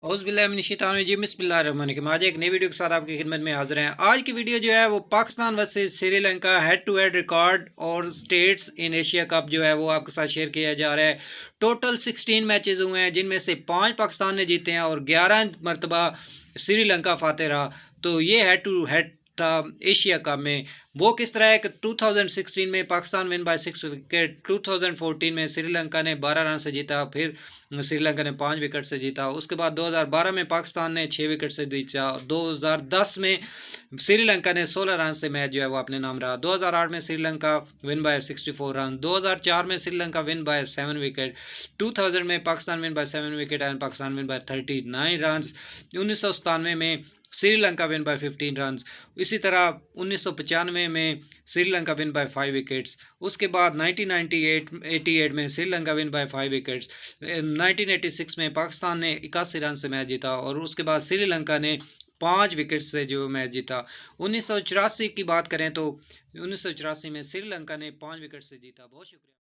औज़ुबिल्लाहिमिनश्शैतानिर्रजीम बिस्मिल्लाहिर्रहमानिर्रहीम। आज एक नई वीडियो के साथ आपकी खिदमत में हाजिर हैं। आज की वीडियो जो है वो Pakistan versus Sri Lanka head to head record और स्टेट्स इन एशिया कप जो है वो आपके साथ शेयर किया जा रहा है। टोटल 16 मैचेस हुए हैं जिनमें से 5 पाकिस्तान ने जीते हैं और 11 मरतबा श्रीलंका फाते रहा। तो ये हेड टू हेड था एशिया कप में। वो किस तरह है कि 2016 में पाकिस्तान विन बाय 6 विकेट, 2014 में श्रीलंका ने 12 रन से जीता, फिर श्रीलंका ने 5 विकेट से जीता। उसके बाद 2012 में पाकिस्तान ने 6 विकेट से जीता। 2010 में श्रीलंका ने 16 रन से मैच जो है वो अपने नाम रहा। 2008 में श्रीलंका विन बाय 64 रन। 2004 में श्रीलंका विन बाय 7 विकेट। 2000 में Pakistan win bye 7 wicket and Pakistan win bye 39 run. 1997 में श्रीलंका विन बाय 15 रन। इसी तरह 1995 में श्रीलंका विन बाय 5 विकेट्स। उसके बाद 1998 में श्रीलंका विन बाय 5 विकेट्स। 1986 में पाकिस्तान ने 81 रन से मैच जीता और उसके बाद श्रीलंका ने 5 विकेट से जो मैच जीता। 1984 की बात करें तो 1984 में श्रीलंका ने 5 विकेट से जीता। बहुत शुक्रिया।